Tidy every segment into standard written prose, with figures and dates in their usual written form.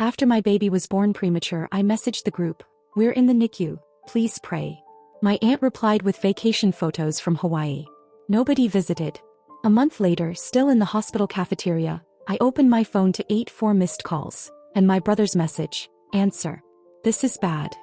After my baby was born premature, I messaged the group, "We're in the NICU, please pray." My aunt replied with vacation photos from Hawaii. Nobody visited. A month later, still in the hospital cafeteria, I opened my phone to 84 missed calls, and my brother's message, "Answer. This is bad."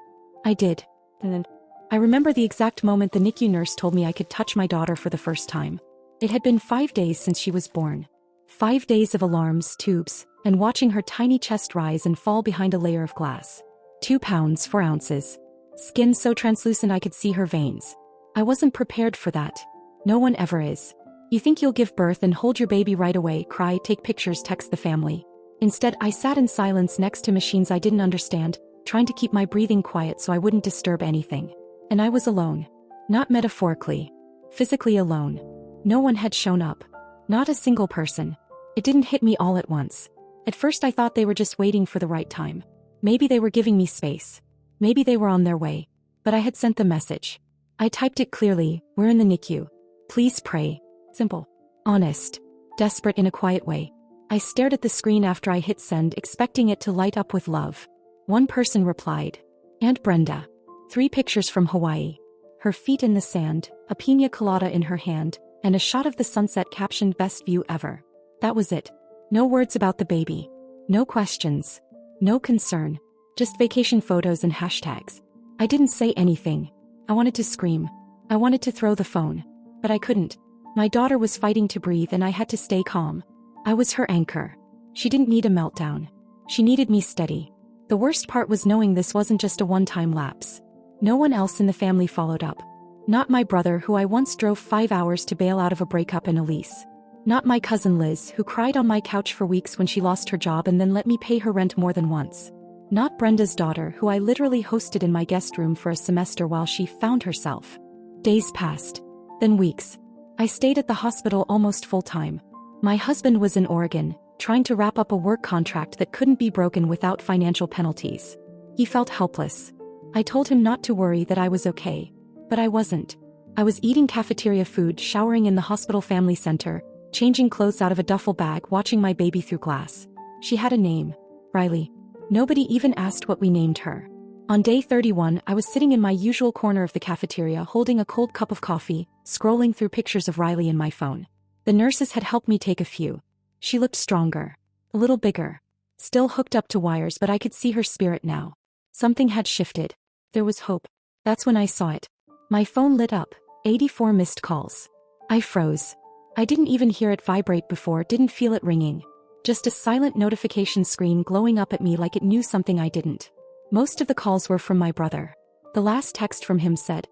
I did. And then I remember the exact moment the NICU nurse told me I could touch my daughter for the first time. It had been 5 days since she was born. 5 days of alarms, tubes, and watching her tiny chest rise and fall behind a layer of glass. 2 pounds 4 ounces. Skin so translucent I could see her veins. I wasn't prepared for that. No one ever is. You think you'll give birth and hold your baby right away, cry, take pictures, text the family. Instead, I sat in silence next to machines I didn't understand, trying to keep my breathing quiet so I wouldn't disturb anything. And I was alone. Not metaphorically. Physically alone. No one had shown up. Not a single person. It didn't hit me all at once. At first I thought they were just waiting for the right time. Maybe they were giving me space. Maybe they were on their way. But I had sent the message. I typed it clearly, "We're in the NICU. Please pray." Simple. Honest. Desperate in a quiet way. I stared at the screen after I hit send, expecting it to light up with love. One person replied. Aunt Brenda. 3 pictures from Hawaii. Her feet in the sand, a piña colada in her hand, and a shot of the sunset captioned "Best view ever." That was it. No words about the baby. No questions. No concern. Just vacation photos and hashtags. I didn't say anything. I wanted to scream. I wanted to throw the phone. But I couldn't. My daughter was fighting to breathe and I had to stay calm. I was her anchor. She didn't need a meltdown. She needed me steady. The worst part was knowing this wasn't just a one-time lapse. No one else in the family followed up. Not my brother, who I once drove 5 hours to bail out of a breakup and a lease. Not my cousin Liz, who cried on my couch for weeks when she lost her job and then let me pay her rent more than once. Not Brenda's daughter, who I literally hosted in my guest room for a semester while she found herself. Days passed. Then weeks. I stayed at the hospital almost full-time. My husband was in Oregon, trying to wrap up a work contract that couldn't be broken without financial penalties. He felt helpless. I told him not to worry, that I was okay. But I wasn't. I was eating cafeteria food, showering in the hospital family center, changing clothes out of a duffel bag, watching my baby through glass. She had a name. Riley. Nobody even asked what we named her. On day 31, I was sitting in my usual corner of the cafeteria holding a cold cup of coffee, scrolling through pictures of Riley in my phone. The nurses had helped me take a few. She looked stronger. A little bigger. Still hooked up to wires, but I could see her spirit now. Something had shifted. There was hope. That's when I saw it. My phone lit up. 84 missed calls. I froze. I didn't even hear it vibrate before, didn't feel it ringing. Just a silent notification screen glowing up at me like it knew something I didn't. Most of the calls were from my brother. The last text from him said,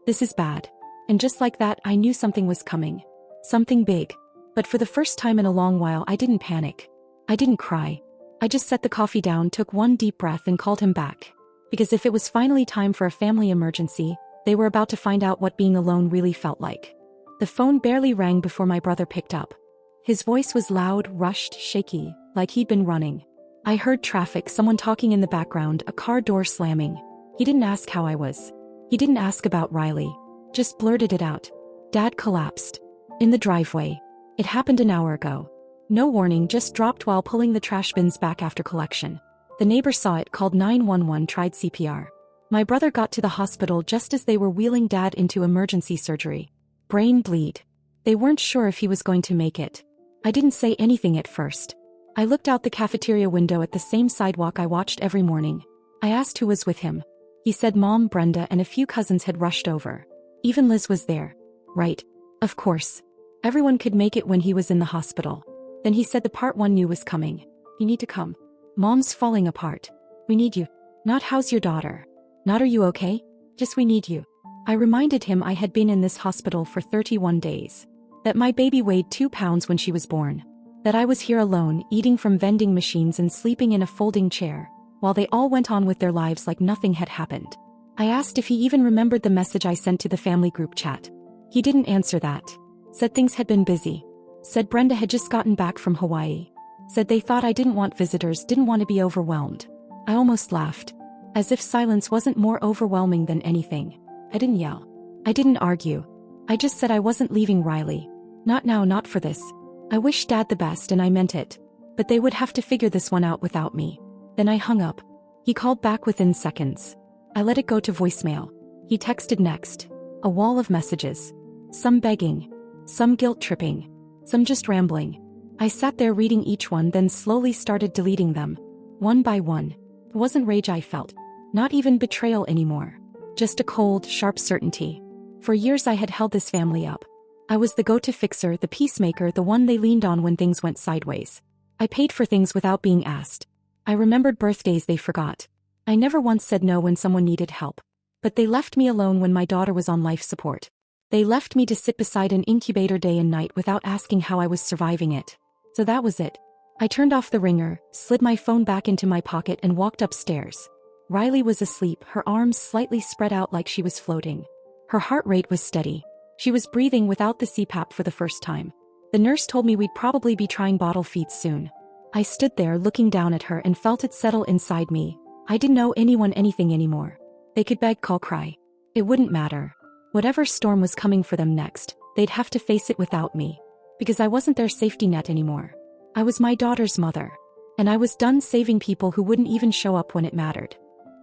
"This is bad." And just like that, I knew something was coming. Something big. But for the first time in a long while, I didn't panic. I didn't cry. I just set the coffee down, took one deep breath and called him back. Because if it was finally time for a family emergency, they were about to find out what being alone really felt like. The phone barely rang before my brother picked up. His voice was loud, rushed, shaky, like he'd been running. I heard traffic, someone talking in the background, a car door slamming. He didn't ask how I was. He didn't ask about Riley. Just blurted it out. Dad collapsed. In the driveway. It happened an hour ago. No warning, just dropped while pulling the trash bins back after collection. The neighbor saw it, called 911, tried CPR. My brother got to the hospital just as they were wheeling Dad into emergency surgery. Brain bleed. They weren't sure if he was going to make it. I didn't say anything at first. I looked out the cafeteria window at the same sidewalk I watched every morning. I asked who was with him. He said Mom, Brenda, and a few cousins had rushed over. Even Liz was there. Right. Of course. Everyone could make it when he was in the hospital. Then he said the part one knew was coming. You need to come. Mom's falling apart. We need you. Not how's your daughter. Not are you okay? Just we need you. I reminded him I had been in this hospital for 31 days. That my baby weighed 2 pounds when she was born. That I was here alone, eating from vending machines and sleeping in a folding chair, while they all went on with their lives like nothing had happened. I asked if he even remembered the message I sent to the family group chat. He didn't answer that. Said things had been busy. Said Brenda had just gotten back from Hawaii. Said they thought I didn't want visitors, didn't want to be overwhelmed. I almost laughed. As if silence wasn't more overwhelming than anything. I didn't yell. I didn't argue. I just said I wasn't leaving Riley. Not now, not for this. I wished Dad the best and I meant it. But they would have to figure this one out without me. Then I hung up. He called back within seconds. I let it go to voicemail. He texted next. A wall of messages. Some begging. Some guilt-tripping. Some just rambling. I sat there reading each one, then slowly started deleting them. One by one. It wasn't rage I felt. Not even betrayal anymore. Just a cold, sharp certainty. For years I had held this family up. I was the go-to fixer, the peacemaker, the one they leaned on when things went sideways. I paid for things without being asked. I remembered birthdays they forgot. I never once said no when someone needed help. But they left me alone when my daughter was on life support. They left me to sit beside an incubator day and night without asking how I was surviving it. So that was it. I turned off the ringer, slid my phone back into my pocket and walked upstairs. Riley was asleep, her arms slightly spread out like she was floating. Her heart rate was steady. She was breathing without the CPAP for the first time. The nurse told me we'd probably be trying bottle feeds soon. I stood there looking down at her and felt it settle inside me. I didn't owe anyone anything anymore. They could beg, call, cry. It wouldn't matter. Whatever storm was coming for them next, they'd have to face it without me. Because I wasn't their safety net anymore. I was my daughter's mother. And I was done saving people who wouldn't even show up when it mattered.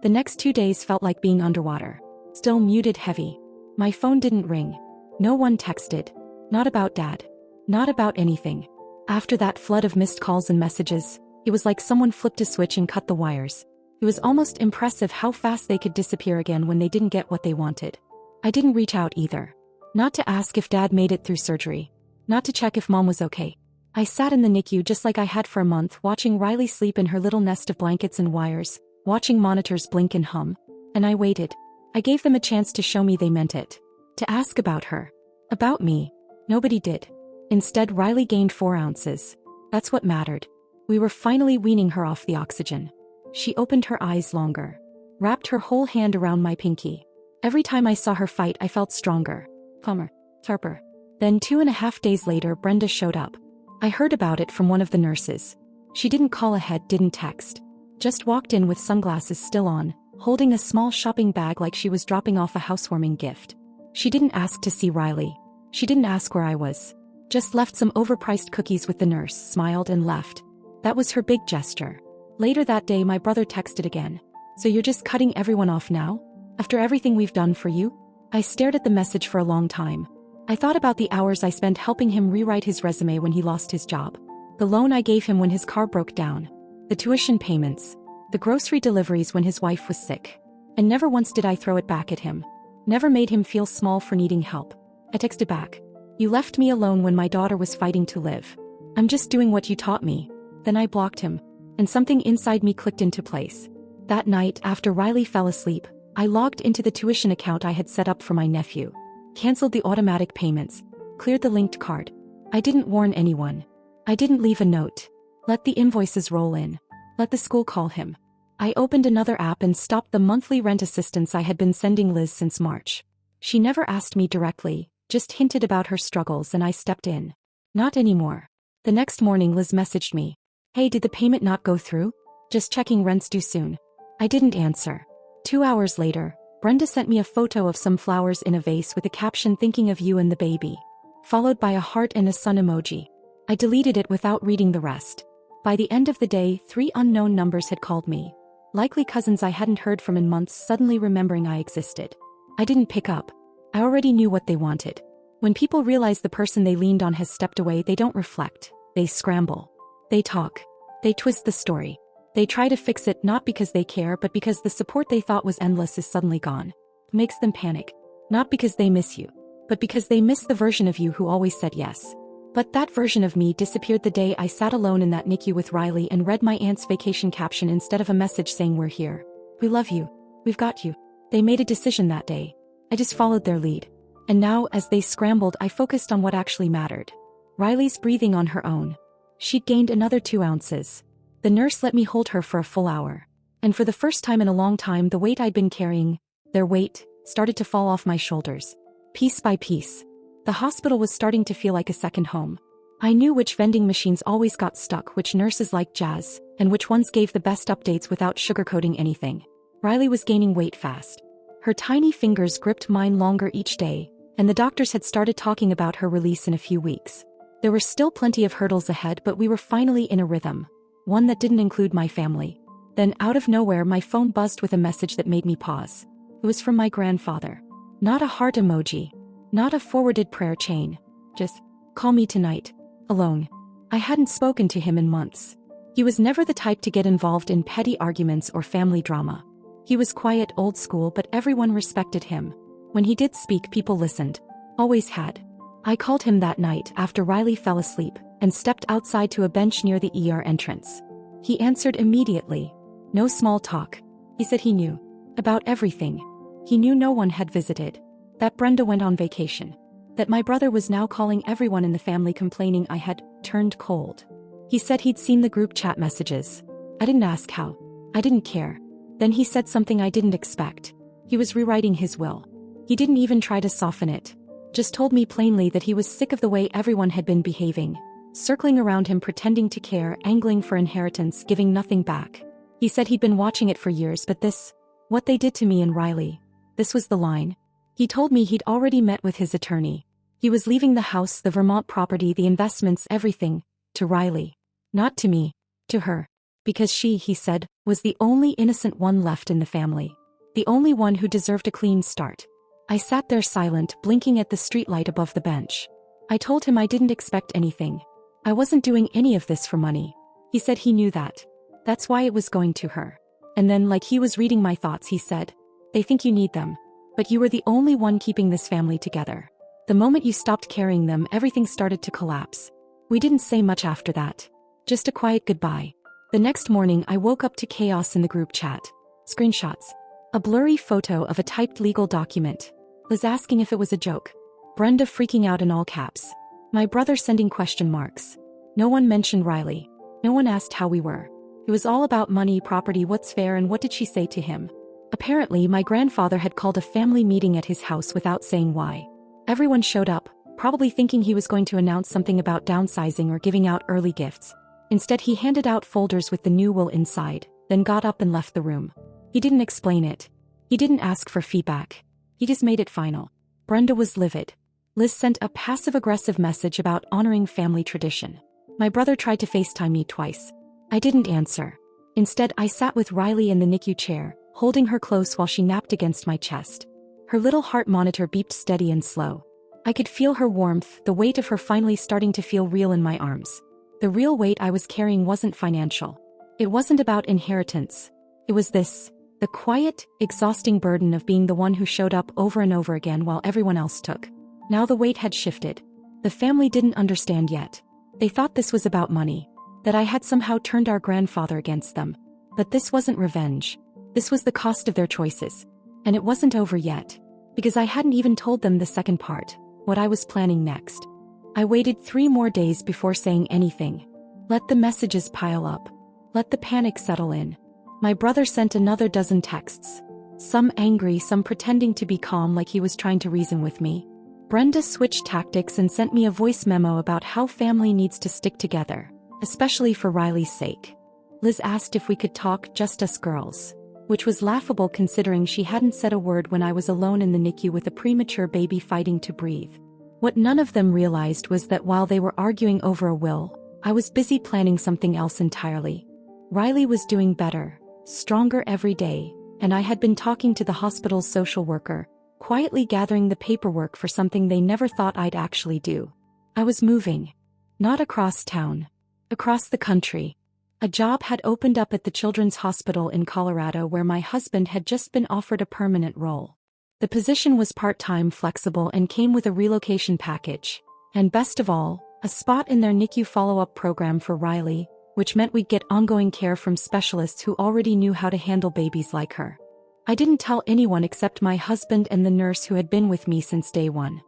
The next 2 days felt like being underwater. Still muted, heavy. My phone didn't ring. No one texted. Not about Dad. Not about anything. After that flood of missed calls and messages, it was like someone flipped a switch and cut the wires. It was almost impressive how fast they could disappear again when they didn't get what they wanted. I didn't reach out either. Not to ask if Dad made it through surgery. Not to check if Mom was okay. I sat in the NICU just like I had for a month, watching Riley sleep in her little nest of blankets and wires, watching monitors blink and hum. And I waited. I gave them a chance to show me they meant it. To ask about her. About me. Nobody did. Instead, Riley gained 4 ounces. That's what mattered. We were finally weaning her off the oxygen. She opened her eyes longer. Wrapped her whole hand around my pinky. Every time I saw her fight, I felt stronger. Calmer. Sharper. Then 2.5 days later, Brenda showed up. I heard about it from one of the nurses. She didn't call ahead, didn't text. Just walked in with sunglasses still on, holding a small shopping bag like she was dropping off a housewarming gift. She didn't ask to see Riley. She didn't ask where I was. Just left some overpriced cookies with the nurse, smiled and left. That was her big gesture. Later that day, my brother texted again. So you're just cutting everyone off now? After everything we've done for you? I stared at the message for a long time. I thought about the hours I spent helping him rewrite his resume when he lost his job. The loan I gave him when his car broke down. The tuition payments. The grocery deliveries when his wife was sick. And never once did I throw it back at him. Never made him feel small for needing help. I texted back. You left me alone when my daughter was fighting to live. I'm just doing what you taught me. Then I blocked him. And something inside me clicked into place. That night, after Riley fell asleep, I logged into the tuition account I had set up for my nephew. Canceled the automatic payments. Cleared the linked card. I didn't warn anyone. I didn't leave a note. Let the invoices roll in. Let the school call him. I opened another app and stopped the monthly rent assistance I had been sending Liz since March. She never asked me directly, just hinted about her struggles and I stepped in. Not anymore. The next morning Liz messaged me. Hey, did the payment not go through? Just checking, rent's due soon. I didn't answer. 2 hours later, Brenda sent me a photo of some flowers in a vase with a caption thinking of you and the baby. Followed by a heart and a sun emoji. I deleted it without reading the rest. By the end of the day, 3 unknown numbers had called me. Likely cousins I hadn't heard from in months, suddenly remembering I existed. I didn't pick up. I already knew what they wanted. When people realize the person they leaned on has stepped away, they don't reflect. They scramble. They talk. They twist the story. They try to fix it not because they care but because the support they thought was endless is suddenly gone. It makes them panic. Not because they miss you, but because they miss the version of you who always said yes. But that version of me disappeared the day I sat alone in that NICU with Riley and read my aunt's vacation caption instead of a message saying we're here. We love you. We've got you. They made a decision that day. I just followed their lead. And now, as they scrambled, I focused on what actually mattered. Riley's breathing on her own. She'd gained another 2 ounces. The nurse let me hold her for a full hour. And for the first time in a long time, the weight I'd been carrying, their weight, started to fall off my shoulders. Piece by piece. The hospital was starting to feel like a second home. I knew which vending machines always got stuck, which nurses liked jazz, and which ones gave the best updates without sugarcoating anything. Riley was gaining weight fast. Her tiny fingers gripped mine longer each day, and the doctors had started talking about her release in a few weeks. There were still plenty of hurdles ahead, but we were finally in a rhythm. One that didn't include my family. Then out of nowhere my phone buzzed with a message that made me pause. It was from my grandfather. Not a heart emoji. Not a forwarded prayer chain. Just, call me tonight. Alone. I hadn't spoken to him in months. He was never the type to get involved in petty arguments or family drama. He was quiet, old school, but everyone respected him. When he did speak, people listened. Always had. I called him that night after Riley fell asleep and stepped outside to a bench near the ER entrance. He answered immediately. No small talk. He said he knew about everything. He knew no one had visited. That Brenda went on vacation. That my brother was now calling everyone in the family complaining I had turned cold. He said he'd seen the group chat messages. I didn't ask how. I didn't care. Then he said something I didn't expect. He was rewriting his will. He didn't even try to soften it. Just told me plainly that he was sick of the way everyone had been behaving. Circling around him, pretending to care, angling for inheritance, giving nothing back. He said he'd been watching it for years, but this, what they did to me and Riley, this was the line. He told me he'd already met with his attorney. He was leaving the house, the Vermont property, the investments, everything, to Riley. Not to me, to her. Because she, he said, was the only innocent one left in the family. The only one who deserved a clean start. I sat there silent, blinking at the streetlight above the bench. I told him I didn't expect anything. I wasn't doing any of this for money. He said he knew that. That's why it was going to her. And then, like he was reading my thoughts, he said, they think you need them. But you were the only one keeping this family together. The moment you stopped carrying them, everything started to collapse. We didn't say much after that. Just a quiet goodbye. The next morning I woke up to chaos in the group chat. Screenshots. A blurry photo of a typed legal document. Liz asking if it was a joke. Brenda freaking out in all caps. My brother sending question marks. No one mentioned Riley. No one asked how we were. It was all about money, property, what's fair, and what did she say to him. Apparently my grandfather had called a family meeting at his house without saying why. Everyone showed up, probably thinking he was going to announce something about downsizing or giving out early gifts. Instead, he handed out folders with the new will inside, then got up and left the room. He didn't explain it. He didn't ask for feedback. He just made it final. Brenda was livid. Liz sent a passive-aggressive message about honoring family tradition. My brother tried to FaceTime me twice. I didn't answer. Instead, I sat with Riley in the NICU chair, holding her close while she napped against my chest. Her little heart monitor beeped steady and slow. I could feel her warmth, the weight of her finally starting to feel real in my arms. The real weight I was carrying wasn't financial. It wasn't about inheritance. It was this, the quiet, exhausting burden of being the one who showed up over and over again while everyone else took. Now the weight had shifted. The family didn't understand yet. They thought this was about money, that I had somehow turned our grandfather against them. But this wasn't revenge. This was the cost of their choices. And it wasn't over yet. Because I hadn't even told them the second part, what I was planning next. I waited 3 more days before saying anything. Let the messages pile up. Let the panic settle in. My brother sent another dozen texts. Some angry, some pretending to be calm like he was trying to reason with me. Brenda switched tactics and sent me a voice memo about how family needs to stick together, especially for Riley's sake. Liz asked if we could talk, just us girls, which was laughable considering she hadn't said a word when I was alone in the NICU with a premature baby fighting to breathe. What none of them realized was that while they were arguing over a will, I was busy planning something else entirely. Riley was doing better, stronger every day, and I had been talking to the hospital's social worker, quietly gathering the paperwork for something they never thought I'd actually do. I was moving. Not across town. Across the country. A job had opened up at the Children's Hospital in Colorado where my husband had just been offered a permanent role. The position was part-time, flexible, and came with a relocation package. And best of all, a spot in their NICU follow-up program for Riley, which meant we'd get ongoing care from specialists who already knew how to handle babies like her. I didn't tell anyone except my husband and the nurse who had been with me since day one.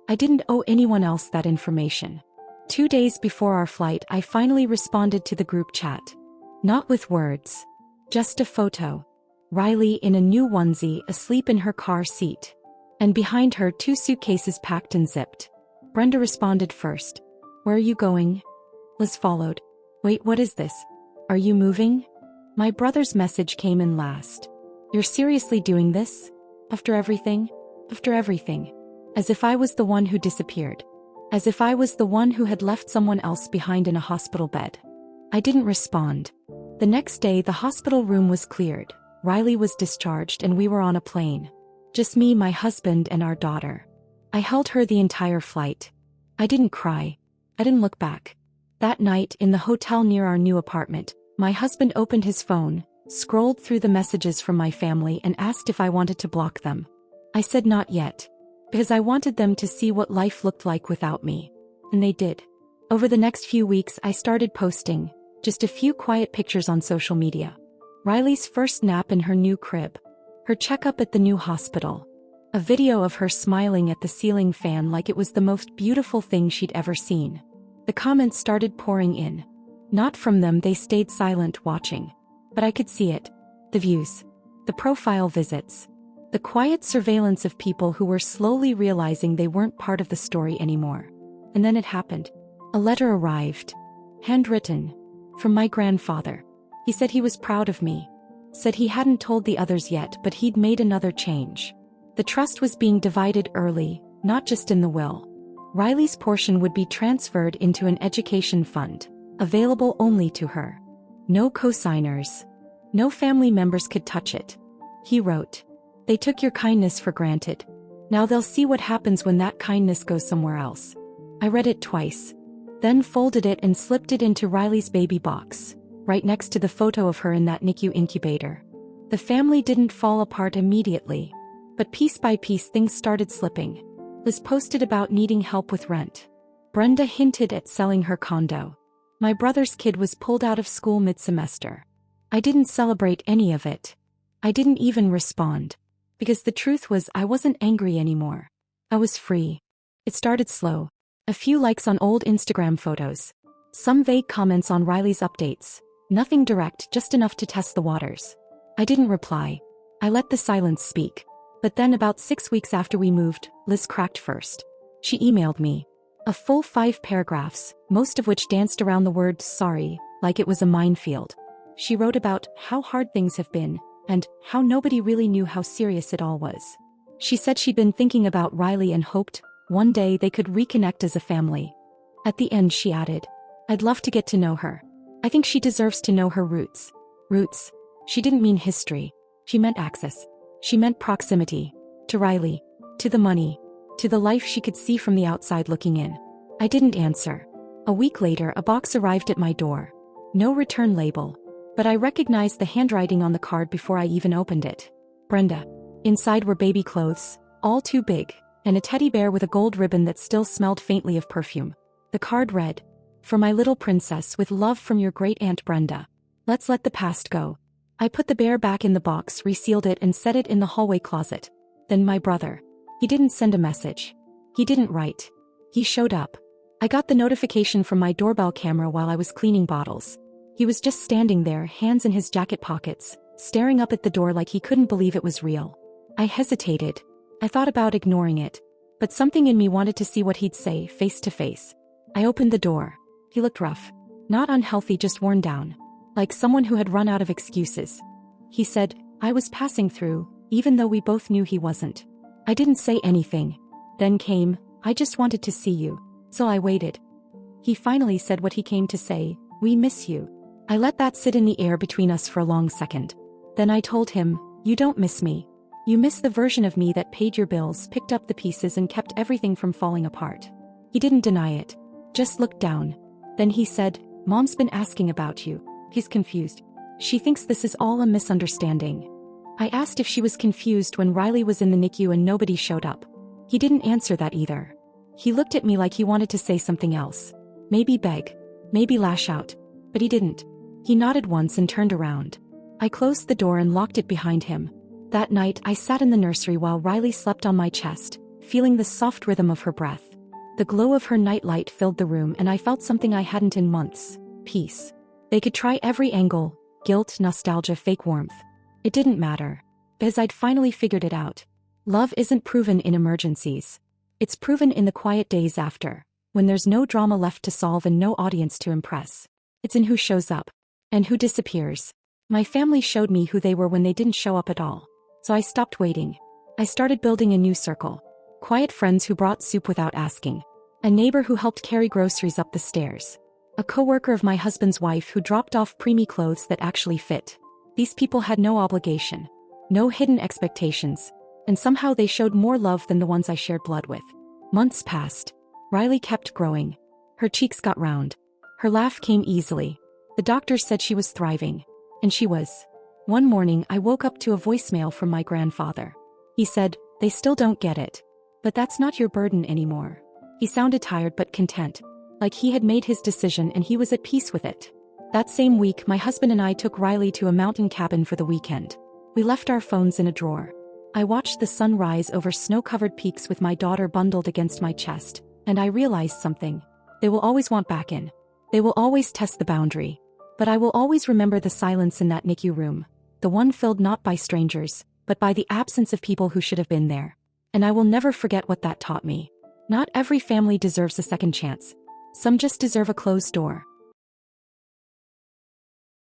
I didn't owe anyone else that information. 2 days before our flight, I finally responded to the group chat. Not with words. Just a photo. Riley in a new onesie, asleep in her car seat. And behind her 2 suitcases packed and zipped. Brenda responded first. Where are you going? Liz followed. Wait, what is this? Are you moving? My brother's message came in last. You're seriously doing this? After everything? After everything. As if I was the one who disappeared. As if I was the one who had left someone else behind in a hospital bed. I didn't respond. The next day, the hospital room was cleared. Riley was discharged and we were on a plane. Just me, my husband, and our daughter. I held her the entire flight. I didn't cry. I didn't look back. That night, in the hotel near our new apartment, my husband opened his phone, scrolled through the messages from my family and asked if I wanted to block them. I said not yet, because I wanted them to see what life looked like without me. And they did. Over the next few weeks, I started posting just a few quiet pictures on social media. Riley's first nap in her new crib. Her checkup at the new hospital. A video of her smiling at the ceiling fan like it was the most beautiful thing she'd ever seen. The comments started pouring in. Not from them, they stayed silent watching. But I could see it. The views. The profile visits. The quiet surveillance of people who were slowly realizing they weren't part of the story anymore. And then it happened. A letter arrived. Handwritten. From my grandfather. He said he was proud of me. Said he hadn't told the others yet, but he'd made another change. The trust was being divided early, not just in the will. Riley's portion would be transferred into an education fund, available only to her. No co-signers. No family members could touch it. He wrote, "They took your kindness for granted. Now they'll see what happens when that kindness goes somewhere else." I read it twice. Then folded it and slipped it into Riley's baby box, right next to the photo of her in that NICU incubator. The family didn't fall apart immediately, but piece by piece things started slipping. Liz posted about needing help with rent. Brenda hinted at selling her condo. My brother's kid was pulled out of school mid-semester. I didn't celebrate any of it. I didn't even respond. Because the truth was I wasn't angry anymore. I was free. It started slow. A few likes on old Instagram photos. Some vague comments on Riley's updates. Nothing direct, just enough to test the waters. I didn't reply. I let the silence speak. But then about 6 weeks after we moved, Liz cracked first. She emailed me. A full 5 paragraphs, most of which danced around the word sorry, like it was a minefield. She wrote about how hard things have been, and how nobody really knew how serious it all was. She said she'd been thinking about Riley and hoped, one day they could reconnect as a family. At the end she added, "I'd love to get to know her. I think she deserves to know her roots." Roots. She didn't mean history. She meant access. She meant proximity. To Riley. To the money. To the life she could see from the outside looking in. I didn't answer. A week later, a box arrived at my door. No return label. But I recognized the handwriting on the card before I even opened it. Brenda. Inside were baby clothes, all too big, and a teddy bear with a gold ribbon that still smelled faintly of perfume. The card read, "For my little princess, with love from your great aunt Brenda. Let's let the past go." I put the bear back in the box, resealed it and set it in the hallway closet. Then my brother. He didn't send a message. He didn't write. He showed up. I got the notification from my doorbell camera while I was cleaning bottles. He was just standing there, hands in his jacket pockets, staring up at the door like he couldn't believe it was real. I hesitated. I thought about ignoring it. But something in me wanted to see what he'd say, face to face. I opened the door. He looked rough. Not unhealthy, just worn down. Like someone who had run out of excuses. He said, "I was passing through," even though we both knew he wasn't. I didn't say anything. Then came, "I just wanted to see you." So I waited. He finally said what he came to say, "We miss you." I let that sit in the air between us for a long second. Then I told him, "You don't miss me. You miss the version of me that paid your bills, picked up the pieces and kept everything from falling apart." He didn't deny it. Just looked down. Then he said, "Mom's been asking about you." He's confused. She thinks this is all a misunderstanding. I asked if she was confused when Riley was in the NICU and nobody showed up. He didn't answer that either. He looked at me like he wanted to say something else. Maybe beg. Maybe lash out. But he didn't. He nodded once and turned around. I closed the door and locked it behind him. That night, I sat in the nursery while Riley slept on my chest, feeling the soft rhythm of her breath. The glow of her nightlight filled the room and I felt something I hadn't in months. Peace. They could try every angle, guilt, nostalgia, fake warmth. It didn't matter. Because I'd finally figured it out. Love isn't proven in emergencies. It's proven in the quiet days after, when there's no drama left to solve and no audience to impress. It's in who shows up. And who disappears. My family showed me who they were when they didn't show up at all. So I stopped waiting. I started building a new circle. Quiet friends who brought soup without asking. A neighbor who helped carry groceries up the stairs. A coworker of my husband's wife who dropped off preemie clothes that actually fit. These people had no obligation. No hidden expectations. And somehow they showed more love than the ones I shared blood with. Months passed. Riley kept growing. Her cheeks got round. Her laugh came easily. The doctors said she was thriving. And she was. One morning I woke up to a voicemail from my grandfather. He said, "They still don't get it. But that's not your burden anymore." He sounded tired but content. Like he had made his decision and he was at peace with it. That same week my husband and I took Riley to a mountain cabin for the weekend. We left our phones in a drawer. I watched the sun rise over snow-covered peaks with my daughter bundled against my chest, and I realized something. They will always want back in. They will always test the boundary. But I will always remember the silence in that NICU room. The one filled not by strangers, but by the absence of people who should have been there. And I will never forget what that taught me. Not every family deserves a second chance. Some just deserve a closed door.